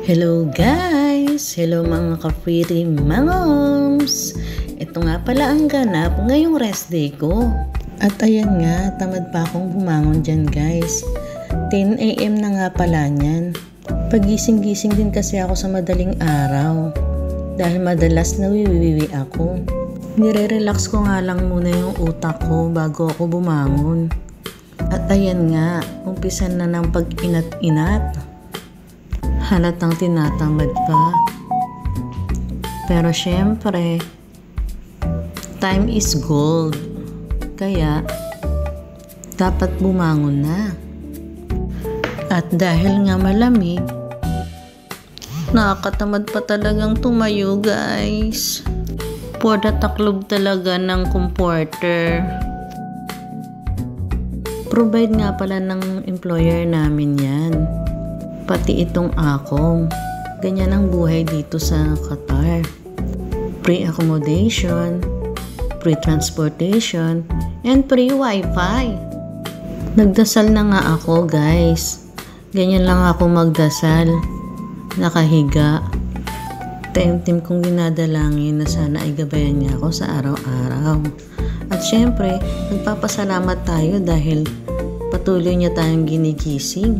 Hello guys! Hello mga ka-pretty moms! Ito nga pala ang ganap ngayong rest day ko. At ayan nga, tamad pa akong bumangon dyan guys. 10 AM na nga pala niyan. Pagising-gising din kasi ako sa madaling araw. Dahil madalas nawiwiwi ako. Nire-relax ko nga lang muna yung utak ko bago ako bumangon. At ayan nga, umpisan na ng pag-inat-inat. Halatang tinatamad pa. Pero syempre, time is gold. Kaya, dapat bumangon na. At dahil nga malamig, nakakatamad pa talagang tumayo guys. Porda taklob talaga ng comforter. Provide nga pala ng employer namin yan. Pati itong Acom. Ganyan ang buhay dito sa Qatar. Free accommodation, free transportation, and free wifi. Nagdasal na nga ako guys. Ganyan lang ako magdasal. Nakahiga. Tim kong dinadalangin na sana ay gabayan niya ako sa araw-araw. At syempre, nagpapasalamat tayo dahil patuloy niya tayong ginigising.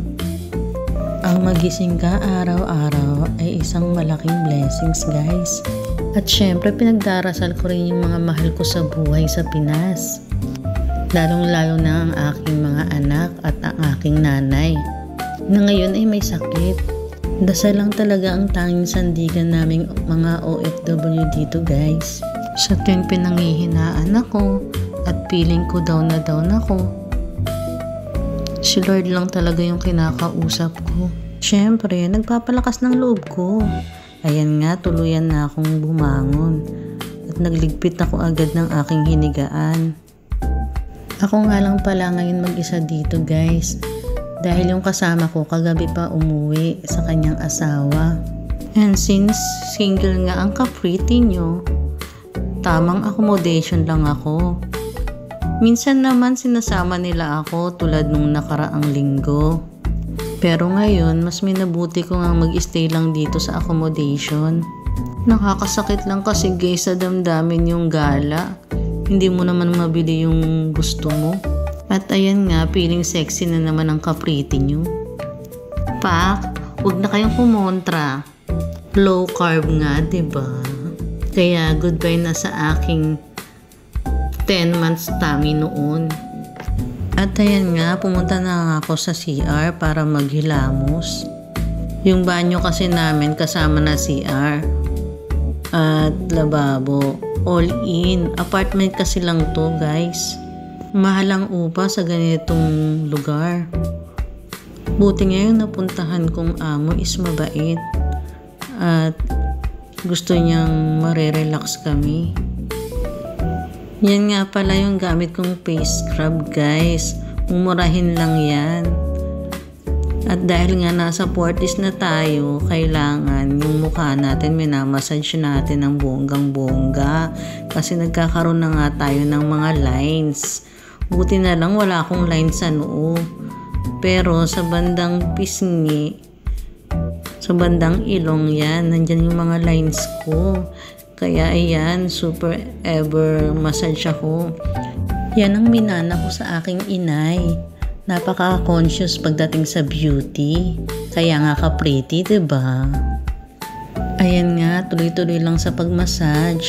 Ang magising ka araw-araw ay isang malaking blessings guys. At syempre pinagdarasal ko rin yung mga mahal ko sa buhay sa Pinas. Lalong-lalo na ang aking mga anak at ang aking nanay na ngayon ay may sakit. Dasal lang talaga ang tanging sandigan naming mga OFW dito guys. Sa tuwing pinanghihinaan ako at feeling ko down na ako, si Lord lang talaga yung kinakausap ko. Siyempre, nagpapalakas ng loob ko. Ayan nga, tuluyan na akong bumangon. At nagligpit ako agad ng aking hinigaan. Ako nga lang pala ngayon mag-isa dito guys. Dahil yung kasama ko kagabi pa umuwi sa kanyang asawa. And since single nga ang ka-pretty nyo, tamang accommodation lang ako. Minsan naman sinasama nila ako tulad nung nakaraang linggo. Pero ngayon, mas minabuti ko nga mag-stay lang dito sa accommodation. Nakakasakit lang kasi guys sa damdamin yung gala. Hindi mo naman mabili yung gusto mo. At ayan nga, feeling sexy na naman ang ka-pretty nyo. Pak, huwag na kayong kumontra. Low carb nga, diba? Kaya goodbye na sa aking 10 months tummy noon. At ayan nga, pumunta na ako sa CR para maghilamos. Yung banyo kasi namin kasama na CR at lababo. All in. Apartment kasi lang to guys. Mahal ang upa sa ganitong lugar. Buti ngayon napuntahan kong amo is mabait. At gusto niyang marerelax kami. Yan nga pala yung gamit kong face scrub guys. Mumurahin lang yan. At dahil nga nasa 40s na tayo, kailangan yung mukha natin minamassage natin ng bonggang-bongga. Kasi nagkakaroon na nga tayo ng mga lines. Buti na lang wala akong lines sa noo. Pero sa bandang pisngi, sa bandang ilong yan, nandyan yung mga lines ko. Kaya ayan, super ever massage ako. Yan ang minana ko sa aking inay. Napaka-conscious pagdating sa beauty. Kaya nga ka-pretty, diba? Ayan nga, tuloy-tuloy lang sa pag-massage.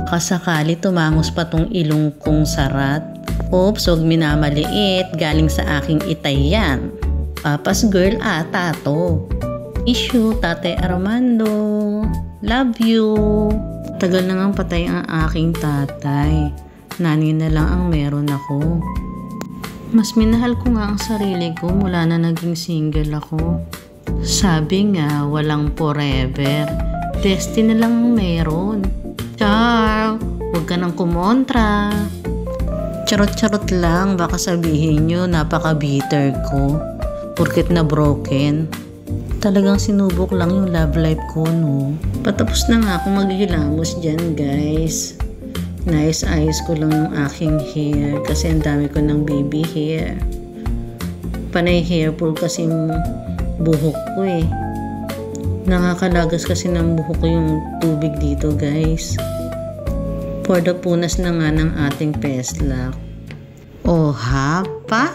Kasakali tumangos pa tong ilong kong sarat. Oops, huwag minamaliit. Galing sa aking itay yan. Papa's girl ata to. Issue, Tate Armando. Love you. Tagal na ngang patay ang aking tatay. Nani na lang ang meron ako. Mas minahal ko nga ang sarili ko mula na naging single ako. Sabi nga, walang forever. Destiny lang ang meron. Char, huwag ka nang kumontra. Charot-charot lang, baka sabihin nyo napaka-bitter ko. Porket na broken. Talagang sinubok lang yung love life ko, no? Patapos na nga ako maghilamos dyan, guys. Nais-ayos ko lang yung aking hair kasi ang dami ko ng baby hair. Panay hair pull kasi buhok ko eh. Nakakalagas kasi ng buhok ko yung tubig dito guys. For the punas na nga ng ating peslak. Oh ha? Pa?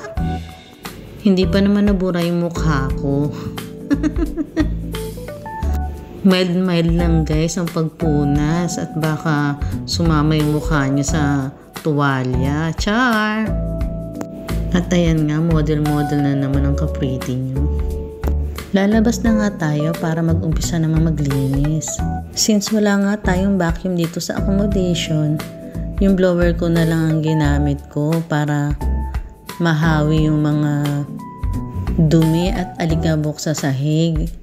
Hindi pa naman nabura yung mukha ko. Mild lang guys ang pagpunas at baka sumama yung mukha niyo sa tuwalya. Char! At ayan nga, model na naman ang kapriti niyo. Lalabas na nga tayo para mag-umpisa naman maglinis. Since wala nga tayong vacuum dito sa accommodation, yung blower ko na lang ang ginamit ko para mahawi yung mga dumi at alikabok sa sahig.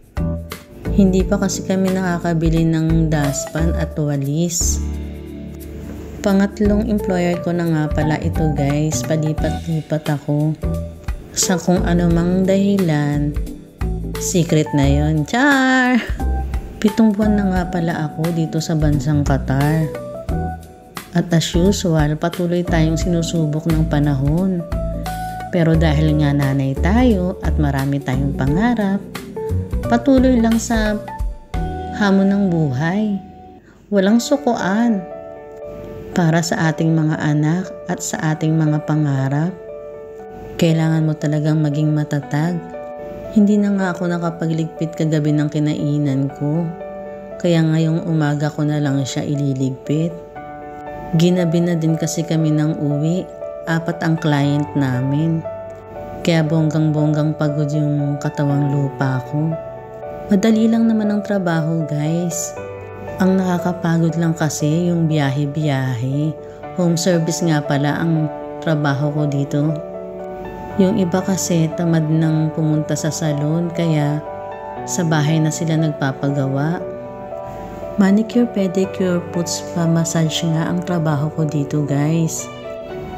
Hindi pa kasi kami nakakabili ng dustpan at walis. Pangatlong employer ko na nga pala ito guys, palipat-lipat ako. Sa kung ano mang dahilan, secret na yon. Char! 7 buwan na nga pala ako dito sa bansang Qatar. At as usual, patuloy tayong sinusubok ng panahon. Pero dahil nga nanay tayo at marami tayong pangarap, patuloy lang sa hamon ng buhay. Walang sukuan. Para sa ating mga anak at sa ating mga pangarap, kailangan mo talagang maging matatag. Hindi na nga ako nakapagligpit kagabi ng kinainan ko, kaya ngayong umaga ko na lang siya ililigpit. Ginabi na din kasi kami ng uwi, 4 ang client namin. Kaya bonggang pagod yung katawang lupa ko. Madali lang naman ang trabaho guys. Ang nakakapagod lang kasi yung biyahe-biyahe. Home service nga pala ang trabaho ko dito. Yung iba kasi tamad nang pumunta sa salon kaya sa bahay na sila nagpapagawa. Manicure, pedicure, foot spa, massage nga ang trabaho ko dito guys.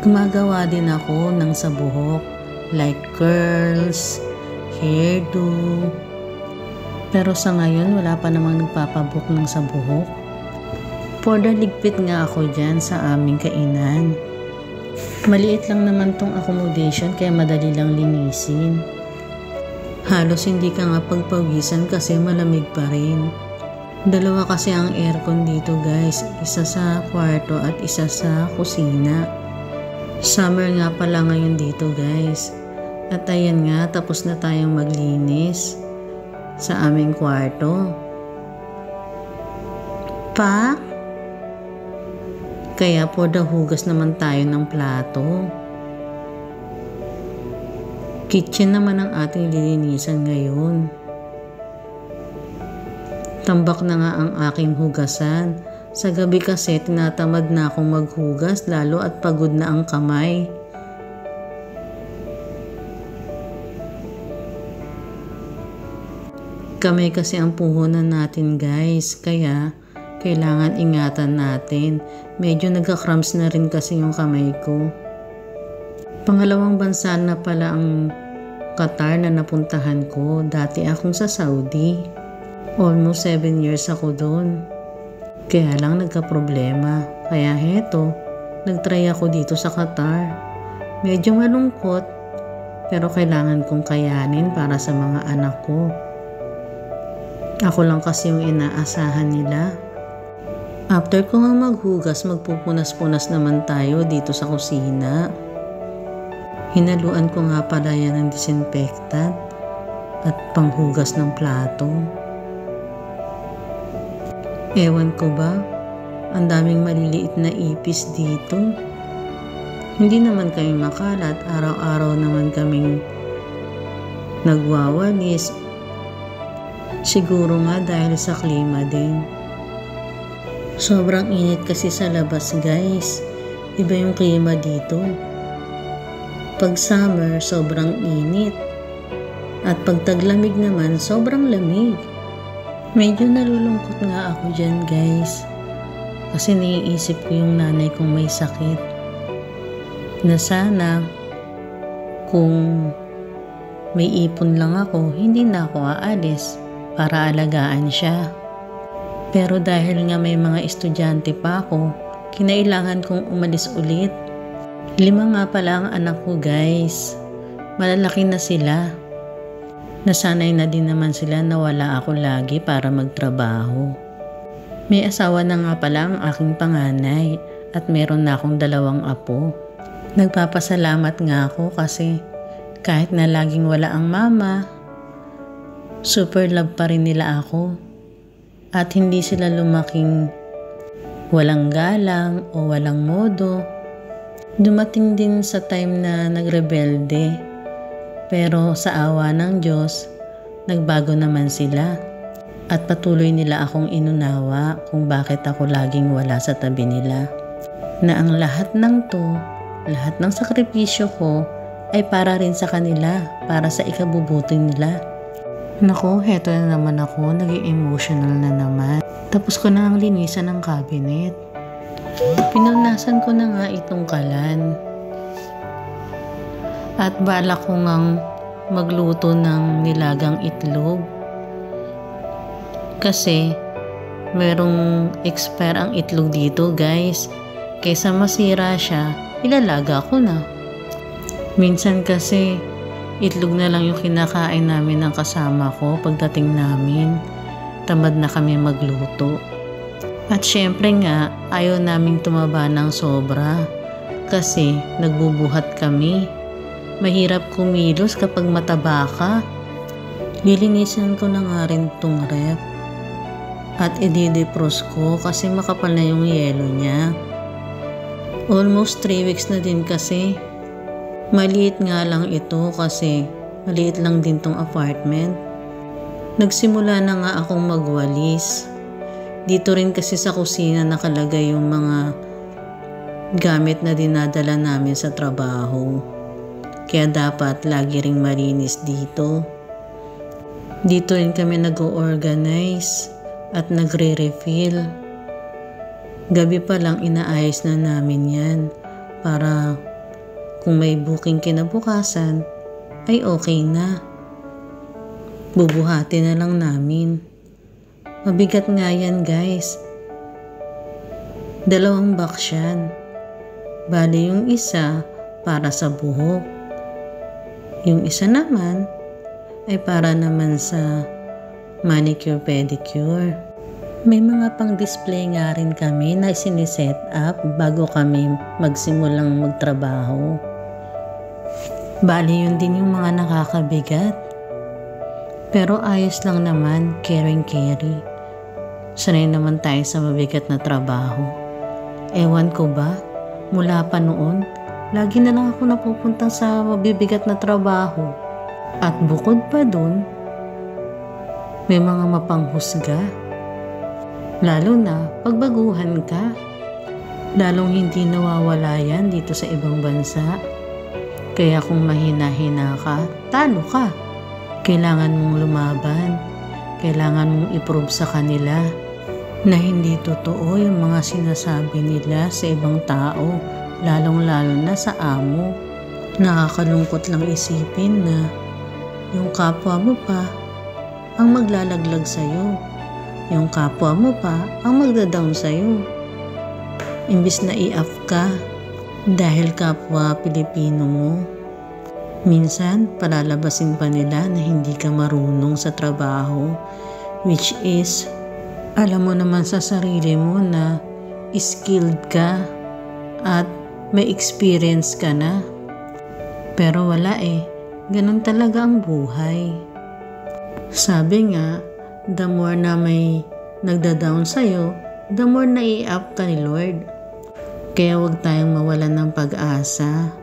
Gumagawa din ako ng sa buhok like curls, hairdo. Pero sa ngayon wala pa namang nagpapabook ng sa buhok. For the ligpit nga ako dyan sa aming kainan. Maliit lang naman tong accommodation kaya madali lang linisin. Halos hindi ka nga pagpawisan kasi malamig pa rin. 2 kasi ang aircon dito guys, isa sa kwarto at isa sa kusina. Summer nga pala ngayon dito guys. At ayan nga, tapos na tayong maglinis sa aming kwarto. Pa? Kaya po hugas naman tayo ng plato. Kitchen naman ang ating lilinisan ngayon. Tambak na nga ang aking hugasan. Sa gabi kasi tinatamad na akong maghugas lalo at pagod na ang kamay. Kamay kasi ang puhunan natin guys, kaya kailangan ingatan natin. Medyo nagka-cramps na rin kasi yung kamay ko. Pangalawang bansa na pala ang Qatar na napuntahan ko. Dati akong sa Saudi. Almost 7 years ako doon. Kaya lang nagka-problema. Kaya heto, nagtry ako dito sa Qatar. Medyo malungkot, pero kailangan kong kayanin para sa mga anak ko. Ako lang kasi yung inaasahan nila. After ko nga maghugas, magpupunas-punas naman tayo dito sa kusina. Hinaluan ko nga pala yan ng disinfectant at panghugas ng plato. Ewan ko ba, ang daming maliliit na ipis dito. Hindi naman kami makalat, araw-araw naman kaming nagwawalis. Siguro nga dahil sa klima din. Sobrang init kasi sa labas guys. Iba yung klima dito. Pag summer, sobrang init. At pag taglamig naman, sobrang lamig. Medyo nalulungkot nga ako dyan guys. Kasi naiisip ko yung nanay kong may sakit. Na sana, kung may ipon lang ako, hindi na ako aalis para alagaan siya. Pero dahil nga may mga estudyante pa ako, kinailangan kong umalis ulit. 5 nga pala ang anak ko guys. Malalaki na sila. Nasanay na din naman sila na wala ako lagi para magtrabaho. May asawa na nga pala ang aking panganay at meron na akong 2 apo. Nagpapasalamat nga ako kasi kahit na laging wala ang mama, super love pa rin nila ako. At hindi sila lumaking walang galang o walang modo. Dumating din sa time na nagrebelde, pero sa awa ng Diyos, nagbago naman sila at patuloy nila akong inunawa kung bakit ako laging wala sa tabi nila. Na ang lahat ng sakripisyo ko ay para rin sa kanila, para sa ikabubuti nila. Naku, heto na naman ako, naging emotional na naman. Tapos ko na ang linisan ng cabinet. Pinunasan ko na nga itong kalan. At balak ko ngang magluto ng nilagang itlog. Kasi merong expire ang itlog dito, guys. Kaysa masira siya, ilalaga ko na. Minsan kasi itlog na lang yung kinakain namin ng kasama ko pagdating namin. Tamad na kami magluto. At syempre nga, ayaw naming tumaba ng sobra kasi nagbubuhat kami. Mahirap kumilos kapag mataba ka. Lilinisan ko na nga rin tong rep at i-defrost ko kasi makapal na yung yelo niya. Almost 3 weeks na din kasi. Maliit nga lang ito kasi maliit lang din tong apartment. Nagsimula na nga akong magwalis. Dito rin kasi sa kusina nakalagay yung mga gamit na dinadala namin sa trabaho. Kaya dapat lagi ring malinis dito. Dito rin kami nag-organize at nagre-refill. Gabi pa lang inaayos na namin yan para kung may booking kinabukasan ay okay na. Bubuhati na lang namin. Mabigat nga yan, guys. 2 box yan. Bali yung isa para sa buhok. Yung isa naman ay para naman sa manicure pedicure. May mga pang-display nga rin kami na siniset up bago kami magsimulang magtrabaho. Bali yun din yung mga nakakabigat. Pero ayos lang naman, carry. Sanay naman tayo sa mabigat na trabaho. Ewan ko ba, mula pa noon, lagi na lang ako napupunta sa mabibigat na trabaho. At bukod pa dun, may mga mapanghusga. Lalo na pagbaguhan ka. Lalong hindi nawawala yan dito sa ibang bansa. Kaya kung mahina-hina ka, talo ka. Kailangan mong lumaban. Kailangan mong i-prove sa kanila na hindi totoo yung mga sinasabi nila sa ibang tao, lalong-lalo na sa amo. Nakakalungkot lang isipin na yung kapwa mo pa ang maglalaglag sa'yo. Yung kapwa mo pa ang magda-down sa'yo. Imbis na i-up ka dahil kapwa Pilipino mo. Minsan, palalabasin pa nila na hindi ka marunong sa trabaho, which is, alam mo naman sa sarili mo na skilled ka at may experience ka na. Pero wala ganun talaga ang buhay. Sabi nga, the more na may nagda-down sa'yo, the more na i-up ka ni Lord. Kaya huwag tayong mawalan ng pag-asa.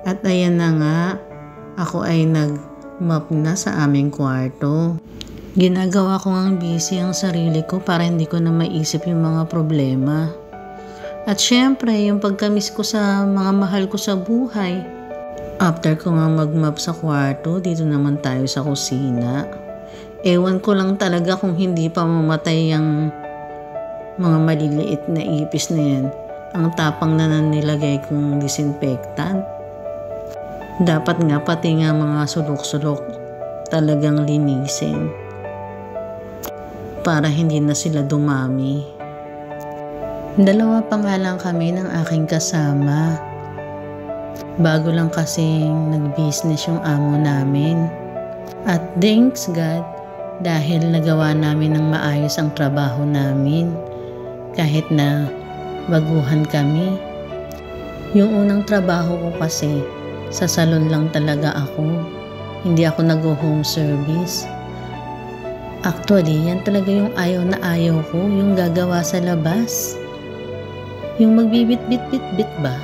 At ayan na nga, ako ay nag-mop na sa aming kwarto. Ginagawa ko ngang busy ang sarili ko para hindi ko na maisip yung mga problema. At syempre, yung pagkamis ko sa mga mahal ko sa buhay. After ko nga mag-mop sa kwarto, dito naman tayo sa kusina. Ewan ko lang talaga kung hindi pa mamatay yung mga maliliit na ipis na yan. Ang tapang na nilagay kong disinfectant. Dapat nga pati nga mga sulok-sulok talagang linisin para hindi na sila dumami. 2 pa nga lang kami ng aking kasama. Bago lang kasing nag-business yung amo namin. At thanks God dahil nagawa namin ng maayos ang trabaho namin kahit na baguhan kami. Yung unang trabaho ko kasi sa salon lang talaga ako. Hindi ako nag-home service. Actually, yan talaga yung ayaw na ayaw ko, yung gagawa sa labas. Yung magbibit-bit-bit-bit ba?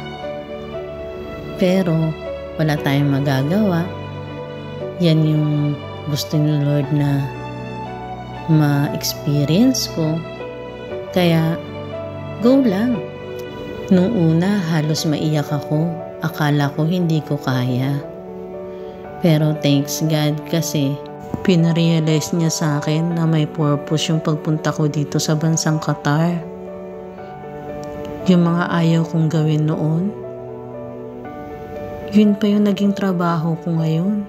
Pero wala tayong magagawa. Yan yung gusto ni Lord na ma-experience ko. Kaya go lang. Nung una halos maiyak ako. Akala ko hindi ko kaya. Pero thanks God kasi pinarealize niya sa akin na may purpose yung pagpunta ko dito sa bansang Qatar. Yung mga ayaw kong gawin noon, yun pa yung naging trabaho ko ngayon.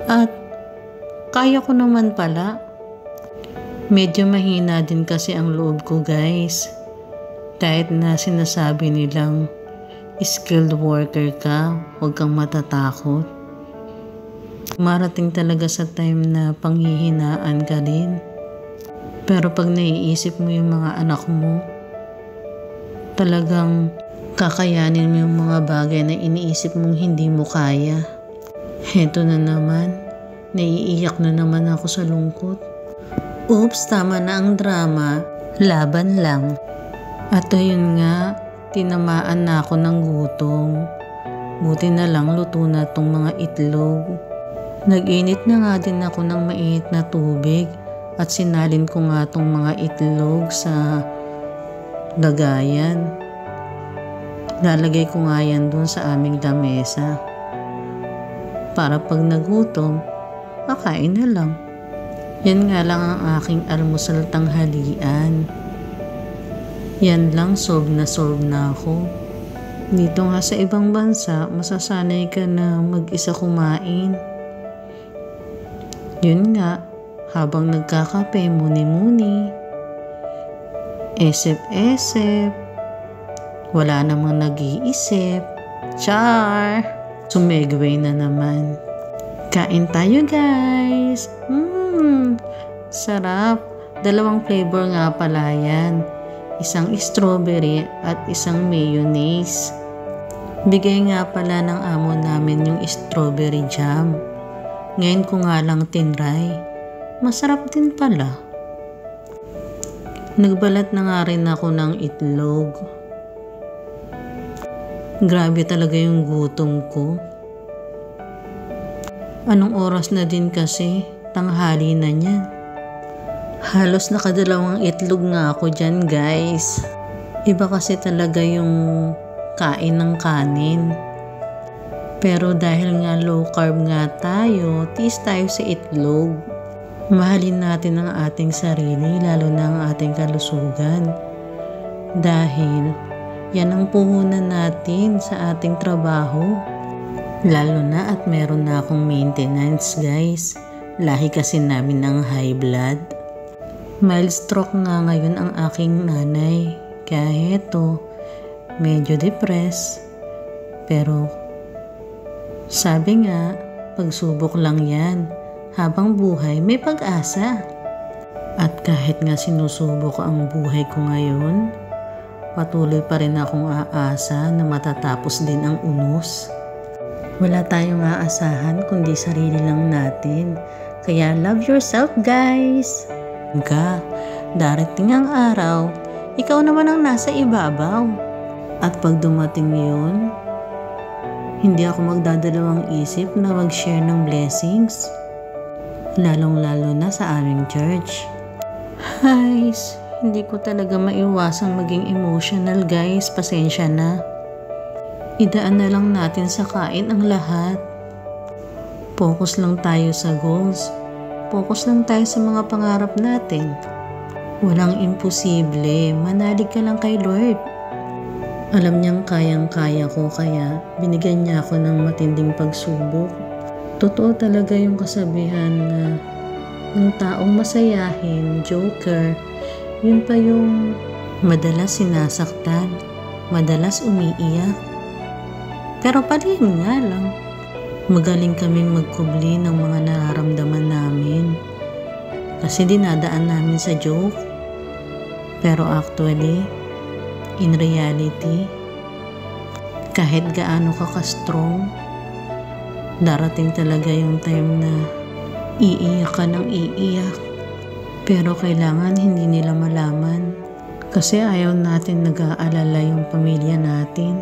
At kaya ko naman pala. Medyo mahina din kasi ang loob ko, guys. Kahit na sinasabi nilang skilled worker ka, huwag kang matatakot. Marating talaga sa time na panghihinaan ka din. Pero pag naiisip mo yung mga anak mo, talagang kakayanin mo yung mga bagay na iniisip mong hindi mo kaya. Heto na naman, naiiyak na naman ako sa lungkot. Oops, tama na ang drama, laban lang. At ayun nga, tinamaan na ako ng gutom. Buti na lang luto na tong mga itlog. Nag-init na nga din ako ng mainit na tubig at sinalin ko nga tong mga itlog sa lagayan. Lalagay ko nga yan dun sa aming lamesa. Para pag nagutom, kakain na lang. Yan nga lang ang aking almusal tanghalian. Yan lang, solve na ako. Dito nga sa ibang bansa, masasanay ka na mag-isa kumain. Yun nga, habang nagkakape, muni-muni, esep-esep, wala namang nag-iisip, char, sumegway na naman. Kain tayo, guys. Sarap. 2 flavor nga pala yan. Isang strawberry at isang mayonnaise. Bigay nga pala ng amo namin yung strawberry jam. Ngayon ko nga lang tinry. Masarap din pala. Nagbalat na nga rin ako ng itlog. Grabe talaga yung gutom ko. Anong oras na din kasi? Tanghali na niyan. Halos nakadalawang itlog nga ako dyan, guys. Iba kasi talaga yung kain ng kanin. Pero dahil nga low carb nga tayo, tiis tayo sa itlog. Mahalin natin ang ating sarili, lalo na ang ating kalusugan. Dahil yan ang puhunan natin sa ating trabaho. Lalo na at meron na akong maintenance, guys. Lahi kasi namin ng high blood. Mild stroke nga ngayon ang aking nanay. Kaya heto, medyo depressed. Pero sabi nga, pagsubok lang yan. Habang buhay, may pag-asa. At kahit nga sinusubok ang buhay ko ngayon, patuloy pa rin akong aasa na matatapos din ang unos. Wala tayong aasahan kundi sarili lang natin. Kaya love yourself, guys! Darating ang araw, ikaw naman ang nasa ibabaw. At pag dumating yun, hindi ako magdadalawang isip na mag-share ng blessings. Lalong-lalo na sa aming church. Guys, hindi ko talaga maiwasang maging emotional, guys. Pasensya na. Idaan na lang natin sa kain ang lahat. Focus lang tayo sa goals. Focus lang tayo sa mga pangarap natin. Walang imposible. Manalig ka lang kay Lord. Alam niyang kayang-kaya ko, kaya binigyan niya ako ng matinding pagsubok. Totoo talaga yung kasabihan na ng taong masayahin, joker, yun pa yung madalas sinasaktan, madalas umiiyak. Pero palihim nga lang. Magaling kaming magkubli ng mga nararamdaman namin. Kasi dinadaan namin sa joke. Pero actually, in reality, kahit gaano ka ka-strong, darating talaga yung time na iiyak ka ng iiyak. Pero kailangan hindi nila malaman. Kasi ayaw natin nag-aalala yung pamilya natin.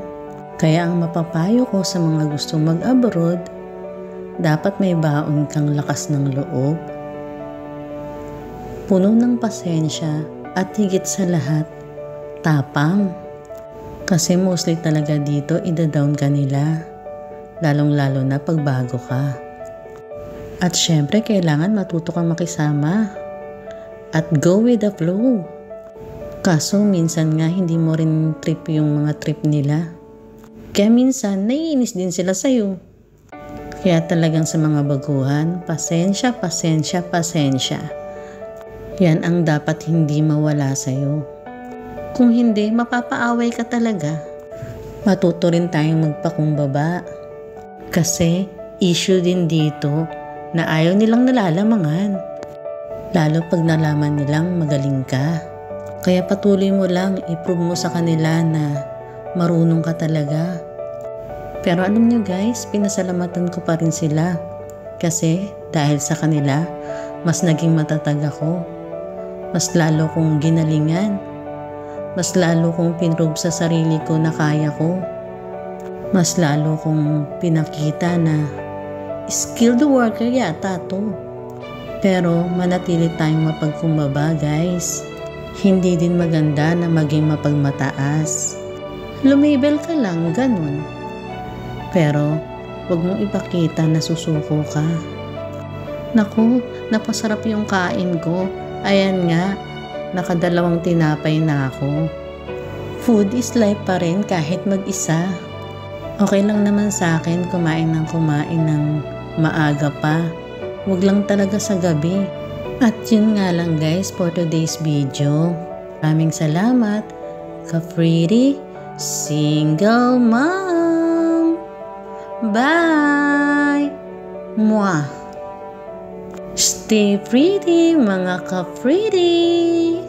Kaya ang mapapayo ko sa mga gustong mag-abroad, dapat may baon kang lakas ng loob, puno ng pasensya, at higit sa lahat, tapang. Kasi mostly talaga dito, ida-down ka nila, lalong-lalo na pag bago ka. At syempre, kailangan matuto kang makisama at go with the flow. Kaso minsan nga hindi mo rin trip yung mga trip nila. Kaya minsan naiinis din sila sa'yo. Kaya talagang sa mga baguhan, pasensya, pasensya, pasensya. Yan ang dapat hindi mawala sa'yo. Kung hindi, mapapaaway ka talaga. Matuto rin tayong magpakumbaba. Kasi issue din dito na ayaw nilang nalalamangan. Lalo pag nalaman nilang magaling ka. Kaya patuloy mo lang, i-prove mo sa kanila na marunong ka talaga. Pero alam nyo guys, pinasalamatan ko pa rin sila. Kasi dahil sa kanila, mas naging matatag ako. Mas lalo kong ginalingan. Mas lalo kong pinrove sa sarili ko na kaya ko. Mas lalo kong pinakita na skilled worker yata to. Pero manatili tayong mapagkumbaba guys. Hindi din maganda na maging mapagmataas. Lumabel ka lang, ganun. Pero huwag mong ipakita na susuko ka. Naku, napasarap yung kain ko. Ayan nga, nakadalawang tinapay na ako. Food is life pa rin kahit mag-isa. Okay lang naman sa akin kumain ng maaga pa. Huwag lang talaga sa gabi. At yun nga lang guys for today's video. Maraming salamat. Ka-Pretty Single Mom. Bye! Mwah! Stay pretty mga ka-pretty!